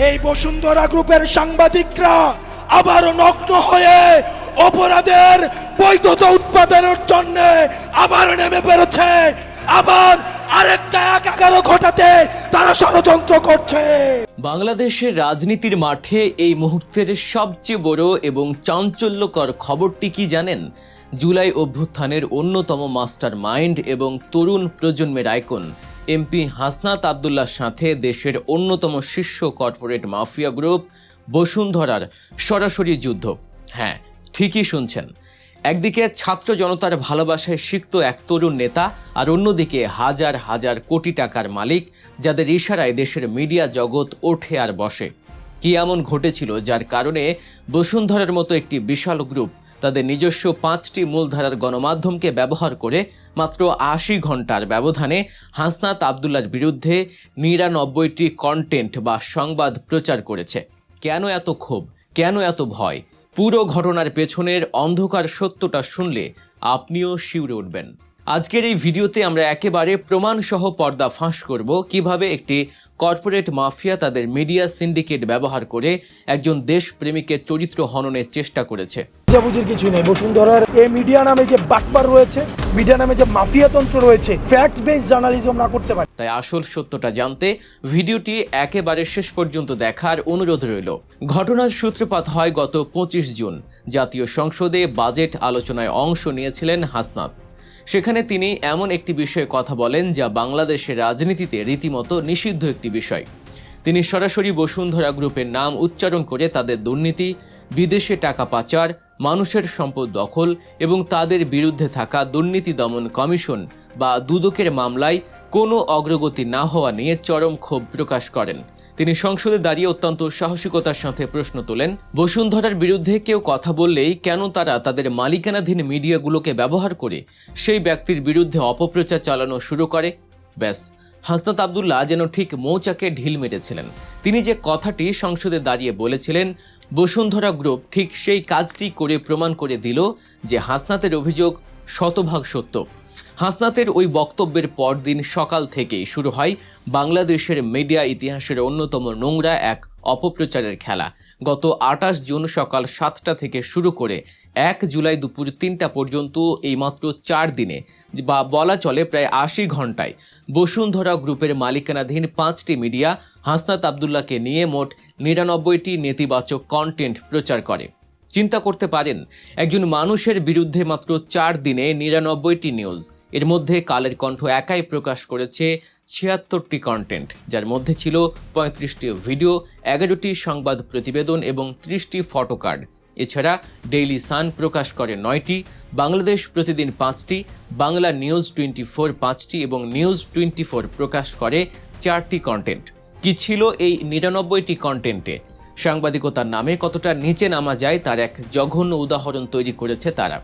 এই বসুন্ধরা গ্রুপের সাংবাদিকরা আবারও নগ্ন হয়ে অপরাধের বৈধতা উৎপাদনের জন্য আবার নেমে বেরোচ্ছে। আবার আরেকটা 11 ঘটাতে তারা ষড়যন্ত্র করছে। বাংলাদেশের রাজনীতির মাঠে এই মুহূর্তের সবচেয়ে বড় এবং চাঞ্চল্যকর খবরটি কি জানেন? জুলাই অভ্যুত্থানের অন্যতম মাস্টার মাইন্ড এবং তরুণ প্রজন্মের আইকন এমপি হাসনাত আব্দুল্লাহর সাথে দেশের অন্যতম শীর্ষ কর্পোরেট মাফিয়া গ্রুপ বসুন্ধরার সরাসরি যুদ্ধ। হ্যাঁ, ঠিকই শুনছেন। একদিকে ছাত্র জনতার ভালোবাসায় সিক্ত এক তরুণ নেতা, আর অন্যদিকে হাজার হাজার কোটি টাকার মালিক, যাদের ইশারায় দেশের মিডিয়া জগৎ ওঠে আর বসে। কি এমন ঘটেছিল যার কারণে বসুন্ধরার মতো একটি বিশাল গ্রুপ তাদের নিজস্ব 5টি মূলধারার গণমাধ্যমকে ব্যবহার করে মাত্র 80 ঘন্টার ব্যবধানে হাসনাত আব্দুল্লাহর বিরুদ্ধে 99টি কন্টেন্ট বা সংবাদ প্রচার করেছে? কেন এত ক্ষোভ, কেন এত ভয়? পুরো ঘটনার পেছনের অন্ধকার সত্যটা শুনলে আপনিও শিউরে উঠবেন। আজকের এই ভিডিওতে আমরা একেবারে প্রমাণসহ পর্দা ফাঁস করব কিভাবে একটি কর্পোরেট মাফিয়া তাদের মিডিয়া সিন্ডিকেট ব্যবহার করে একজন দেশপ্রেমিকের চরিত্র হননের চেষ্টা করেছে। বুঝির কিছু নেই। বসুন্ধরার এই মিডিয়া নামে যে বাটপার রয়েছে, মিডিয়া নামে যে মাফিয়া তন্ত্র রয়েছে, ফ্যাক্ট বেসড জার্নালিজম না করতে পারে। তাই আসল সত্যটা জানতে ভিডিওটি একেবারে শেষ পর্যন্ত দেখার অনুরোধ রইল। ঘটনার সূত্রপাত হয় গত 25 জুন। জাতীয় সংসদে বাজেট আলোচনায় অংশ নিয়েছিলেন হাসনাত। সেখানে তিনি এমন একটি বিষয়ে কথা বলেন যা বাংলাদেশের রাজনীতিতে রীতিমতো নিষিদ্ধ একটি বিষয়। তিনি সরাসরি বসুন্ধরা গ্রুপের নাম উচ্চারণ করে তাদের দুর্নীতি, বিদেশে টাকা পাচার, মানুষের সম্পদ দখল এবং তাদের বিরুদ্ধে থাকা দুর্নীতি দমন কমিশন বা দুদকের মামলায় কোনো অগ্রগতি না হওয়া নিয়ে চরম ক্ষোভ প্রকাশ করেন। তিনি সংসদে দাঁড়িয়ে অত্যন্ত সাহসিকতার সাথে প্রশ্ন তোলেন, বসুন্ধরার বিরুদ্ধে কেউ কথা বললেই কেন তারা তাদের মালিকানাধীন মিডিয়াগুলোকে ব্যবহার করে সেই ব্যক্তির বিরুদ্ধে অপপ্রচার চালানো শুরু করে? ব্যাস, হাসনাত আব্দুল্লাহ যেন ঠিক মৌচাকে ঢিল মেরেছিলেন। তিনি যে কথাটি সংসদে দাঁড়িয়ে বলেছিলেন, বসুন্ধরা গ্রুপ ঠিক সেই কাজটি করে প্রমাণ করে দিল যে হাসনাতের অভিযোগ শতভাগ সত্য। হাসনাতের ওই বক্তব্যের পরদিন সকাল থেকেই শুরু হয় বাংলাদেশের মিডিয়া ইতিহাসের অন্যতম নোংরা এক অপপ্রচারের খেলা। গত 28 জুন সকাল 7টা থেকে শুরু করে 1 জুলাই দুপুর 3টা পর্যন্ত এই মাত্র 4 দিনে বা বলা চলে প্রায় 80 ঘন্টায় বসুন্ধরা গ্রুপের মালিকানাধীন 5টি মিডিয়া হাসনাত আব্দুল্লাহকে নিয়ে মোট 99টি নেতিবাচক কন্টেন্ট প্রচার করে। চিন্তা করতে পারেন, একজন মানুষের বিরুদ্ধে মাত্র 4 দিনে 99টি নিউজ। এর মধ্যে কালের কণ্ঠ একাই প্রকাশ করেছে 76টি কন্টেন্ট, যার মধ্যে ছিল 35টি ভিডিও, 11টি সংবাদ প্রতিবেদন এবং 30টি ফটো কার্ড। এছাড়া ডেইলি সান প্রকাশ করে 9টি, বাংলাদেশ প্রতিদিন 5টি, বাংলা নিউজ 24 5টি এবং নিউজ 24 প্রকাশ করে 4টি কন্টেন্ট। কি ছিল এই 99টি কন্টেন্টে? সাংবাদিকতার নামে কতটা নিচে নামা যায় তার এক জঘন্য উদাহরণ তৈরি করেছে তারা।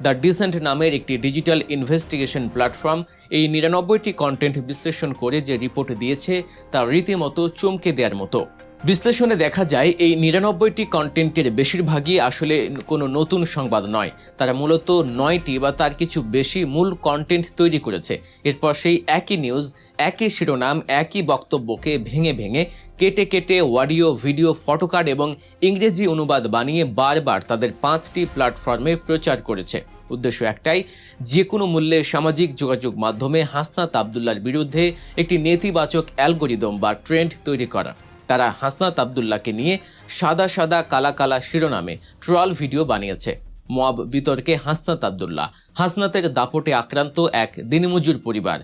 দ্য ডিসেন্ট নামের একটি ডিজিটাল ইনভেস্টিগেশন প্ল্যাটফর্ম এই 99টি কন্টেন্ট বিশ্লেষণ করে যে রিপোর্ট দিয়েছে তা রীতিমতো চমকে দেওয়ার মতো। বিশ্লেষণে দেখা যায় এই 99টি কন্টেন্টের বেশিরভাগই আসলে কোনো নতুন সংবাদ নয়। তারা মূলত 9টি বা তার কিছু বেশি মূল কন্টেন্ট তৈরি করেছে। এরপর সেই একই নিউজ, একই শিরোনাম, একই বক্তব্যকে ভেঙে ভেঙে কেটে কেটে অডিও, ভিডিও, ফটোকার্ড এবং ইংরেজি অনুবাদ বানিয়ে বারবার তাদের 5টি প্ল্যাটফর্মে প্রচার করেছে। উদ্দেশ্য একটাই, যে কোনো মূল্যে সামাজিক যোগাযোগ মাধ্যমে হাসনাত আব্দুল্লাহর বিরুদ্ধে একটি নেতিবাচক অ্যালগোরিদম বা ট্রেন্ড তৈরি করা। তারা হাসনাত আব্দুল্লাহকে নিয়ে সাদা সাদা কালা কালা শিরোনামে ট্রল ভিডিও বানিয়েছে। মব বিতর্কে হাসনাত আব্দুল্লাহ, হাসনাতের দাপটে আক্রান্ত এক দিনমজুর পরিবার,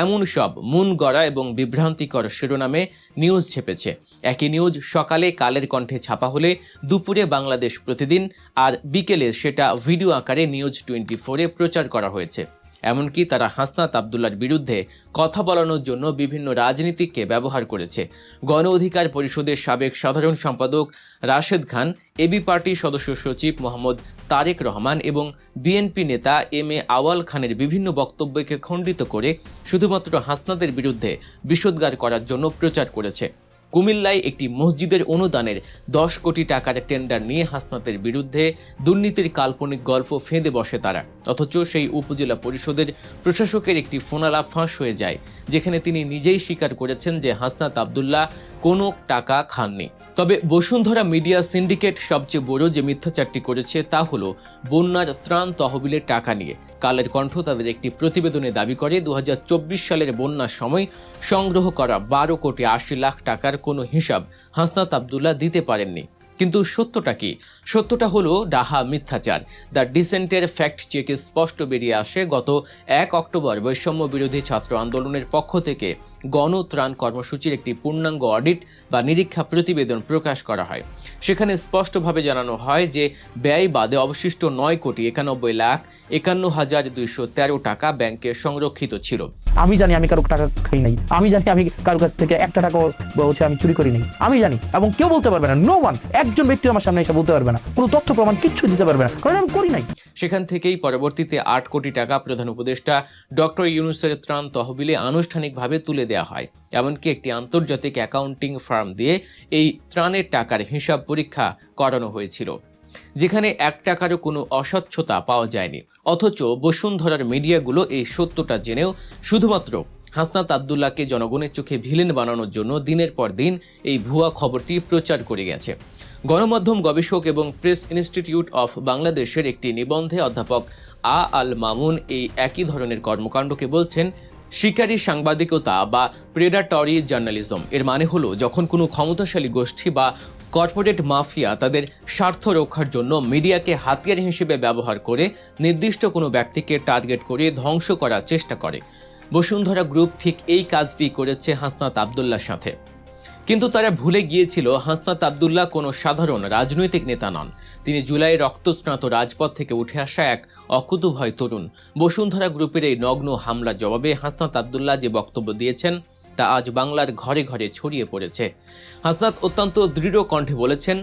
এমন সব মন গড়া এবং বিভ্রান্তিকর শিরোনামে নিউজ ছেপেছে। একই নিউজ সকালে কালের কণ্ঠে ছাপা হলে দুপুরে বাংলাদেশ প্রতিদিন আর বিকেলে সেটা ভিডিও আকারে নিউজ 24-এ প্রচার করা হয়েছে। এমনকি তারা হাসনাত আব্দুল্লাহর বিরুদ্ধে কথা বলানোর জন্য বিভিন্ন রাজনীতিককে ব্যবহার করেছে। গণ অধিকার পরিষদের সাবেক সাধারণ সম্পাদক রাশেদ খান, এবি পার্টি সদস্য সচিব মোহাম্মদ তারেক রহমান এবং বিএনপি নেতা এম.এ. আওয়াল খানের বিভিন্ন বক্তব্যকে খণ্ডিত করে শুধুমাত্র হাসনাতের বিরুদ্ধে বিষোদ্গার করার জন্য প্রচার করেছে। কুমিল্লায় একটি মসজিদের অনুদানের 10 কোটি টাকার টেন্ডার নিয়ে হাসনাতের বিরুদ্ধে দুর্নীতির কাল্পনিক গল্প ফেঁদে বসে তারা। অথচ সেই উপজেলা পরিষদের প্রশাসকের একটি ফোনালাপ ফাঁস হয়ে যায়, যেখানে তিনি নিজেই স্বীকার করেছেন যে হাসনাত আব্দুল্লাহ কোনো টাকা খাননি। তবে বসুন্ধরা মিডিয়া সিন্ডিকেট সবচেয়ে বড় যে মিথ্যাচারটি করেছে তা হলো বন্যার ত্রাণ তহবিলের টাকা নিয়ে। কালের কণ্ঠ তাদের একটি প্রতিবেদনে দাবি করে 2024 সালের বন্যার সময় সংগ্রহ করা 12 কোটি 80 লাখ টাকার কোনো হিসাব হাসনাত আব্দুল্লাহ দিতে পারেননি। কিন্তু সত্যটা কি? সত্যটা হলো ডাহা মিথ্যাচার। দ্য ডিসেন্টের ফ্যাক্ট চেকে স্পষ্ট বেরিয়ে আসে, গত 1 অক্টোবর বৈষম্য বিরোধী ছাত্র আন্দোলনের পক্ষ থেকে গণত্রাণ কর্মসূচির একটি পূর্ণাঙ্গ অডিট বা নিরীক্ষা প্রতিবেদন প্রকাশ করা হয়। সেখানে স্পষ্টভাবে জানানো হয় যে ব্যয় বাদে অবশিষ্ট 9 কোটি 91 লাখ 51,213 টাকা ব্যাংকে সংরক্ষিত ছিল। আমি জানি আমি কারো টাকা খাই নাই, আমি জানি আমি কারো কাছ থেকে একটা টাকা আমি চুরি করি নাই, আমি জানি, এবং কেউ বলতে পারবে না, নো ওয়ান, একজন ব্যক্তি আমার সামনে এসে বলতে পারবে না, কোনো তথ্য প্রমাণ কিচ্ছু দিতে পারবে না, কারণ আমি করি নাই। সেখান থেকেই পরবর্তীতে 8 কোটি টাকা প্রধান উপদেষ্টা ডক্টর ইউনূসের ত্রাণ তহবিলে আনুষ্ঠানিকভাবে তুলে দেওয়া হয়। এমনকি একটি আন্তর্জাতিক অ্যাকাউন্টিং ফার্ম দিয়ে এই ত্রাণের টাকার হিসাব পরীক্ষা করানো হয়েছিল, যেখানে 1 টাকারও কোনো অস্বচ্ছতা পাওয়া যায়নি। অথচ বসুন্ধরার মিডিয়াগুলো এই সত্যটা জেনেও শুধুমাত্র হাসনাত আব্দুল্লাহকে জনগণের চোখে ভিলেন বানানোর জন্য দিনের পর দিন এই ভুয়া খবরটি প্রচার করে গেছে। গণমাধ্যম গবেষক এবং প্রেস ইনস্টিটিউট অফ বাংলাদেশের একটি নিবন্ধে অধ্যাপক আল মামুন এই একই ধরনের কর্মকাণ্ডকে বলছেন শিকারী সাংবাদিকতা বা প্রেডাটরি জার্নালিজম। এর মানে হলো যখন কোনো ক্ষমতাশালী গোষ্ঠী বা কর্পোরেট মাফিয়া তাদের স্বার্থ রক্ষার জন্য মিডিয়াকে হাতিয়ার হিসেবে ব্যবহার করে নির্দিষ্ট কোনো ব্যক্তিকে টার্গেট করে ধ্বংস করার চেষ্টা করে। বসুন্ধরা গ্রুপ ঠিক এই কাজটি করেছে হাসনাত আব্দুল্লাহর সাথে। কিন্তু তারা ভুলে গিয়েছিল হাসনাত আব্দুল্লাহ কোনো সাধারণ রাজনৈতিক নেতা নন। তিনি জুলাই রক্তস্নাত রাজপথ থেকে উঠে আসা এক অকুতোভয় তরুণ। বসুন্ধরা গ্রুপের এই নগ্ন হামলার জবাবে হাসনাত আব্দুল্লাহ যে বক্তব্য দিয়েছেন তা আজ বাংলার ঘরে ঘরে ছড়িয়ে পড়েছে। হাসনাত অত্যন্ত দৃঢ় কণ্ঠে বলেছেন,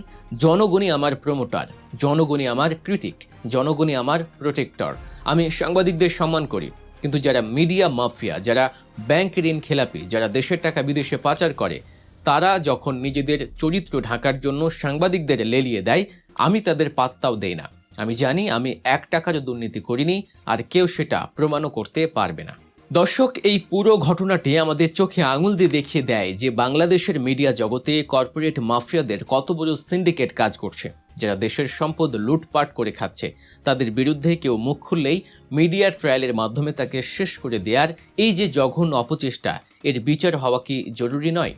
জনগণই আমার প্রমোটার, জনগণই আমার ক্রিটিক, জনগণই আমার প্রোটেক্টর। আমি সাংবাদিকদের সম্মান করি, কিন্তু যারা মিডিয়া মাফিয়া, যারা ব্যাংক ঋণ খেলাপি, যারা দেশের টাকা বিদেশে পাচার করে, তারা যখন নিজেদের চরিত্র ঢাকার জন্য সাংবাদিকদের লেলিয়ে দেয়, আমি তাদের পাত্তাও দেই না। আমি জানি আমি 1 টাকারও দুর্নীতি করিনি, আর কেউ সেটা প্রমাণও করতে পারবে না। দর্শক, এই পুরো ঘটনাটি আমাদের চোখে আঙুল দিয়ে দেখিয়ে দেয় যে বাংলাদেশের মিডিয়া জগতে কর্পোরেট মাফিয়াদের কত বড় সিন্ডিকেট কাজ করছে, যারা দেশের সম্পদ লুটপাট করে খাচ্ছে। তাদের বিরুদ্ধে কেউ মুখ খুললেই মিডিয়া ট্রায়ালের মাধ্যমে তাকে শেষ করে দেওয়ার এই যে জঘন্য অপচেষ্টা, এর বিচার হওয়া কি জরুরি নয়?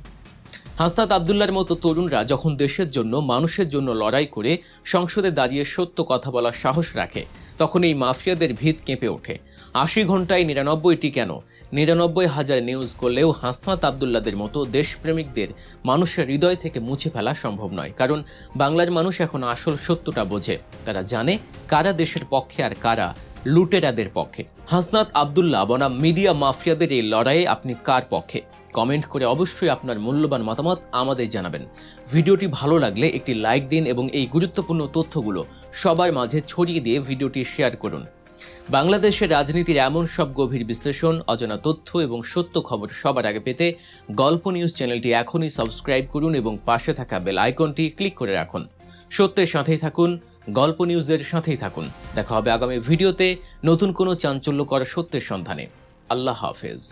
হাসনাত আব্দুল্লাহর মতো তরুণরা যখন দেশের জন্য, মানুষের জন্য লড়াই করে সংসদে দাঁড়িয়ে সত্য কথা বলার সাহস রাখে, তখন এই মাফিয়াদের ভিত কেঁপে ওঠে। 80 ঘন্টায় 99টি কেন, 99,000 নিউজ করলেও হাসনাত আব্দুল্লাহদের মতো দেশপ্রেমিকদের মানুষের হৃদয় থেকে মুছে ফেলা সম্ভব নয়। কারণ বাংলার মানুষ এখন আসল সত্যটা বোঝে। তারা জানে কারা দেশের পক্ষে আর কারা লুটেরাদের পক্ষে। হাসনাত আব্দুল্লাহ বনাম মিডিয়া মাফিয়াদের এই লড়াইয়ে আপনি কার পক্ষে? কমেন্ট করে অবশ্যই আপনার মূল্যবান মতামত আমাদের জানাবেন। ভিডিওটি ভালো লাগলে একটি লাইক দিন এবং এই গুরুত্বপূর্ণ তথ্যগুলো সবার মাঝে ছড়িয়ে দিয়ে ভিডিওটি শেয়ার করুন। বাংলাদেশের রাজনীতির এমন সব গভীর বিশ্লেষণ, অজানা তথ্য এবং সত্য খবর সবার আগে পেতে গল্প নিউজ চ্যানেলটি এখনই সাবস্ক্রাইব করুন এবং পাশে থাকা বেল আইকনটি ক্লিক করে রাখুন। সত্যের সাথেই থাকুন, গল্প নিউজের সাথেই থাকুন। দেখা হবে আগামী ভিডিওতে নতুন কোনো চাঞ্চল্যকর সত্যের সন্ধানে। আল্লাহ হাফেজ।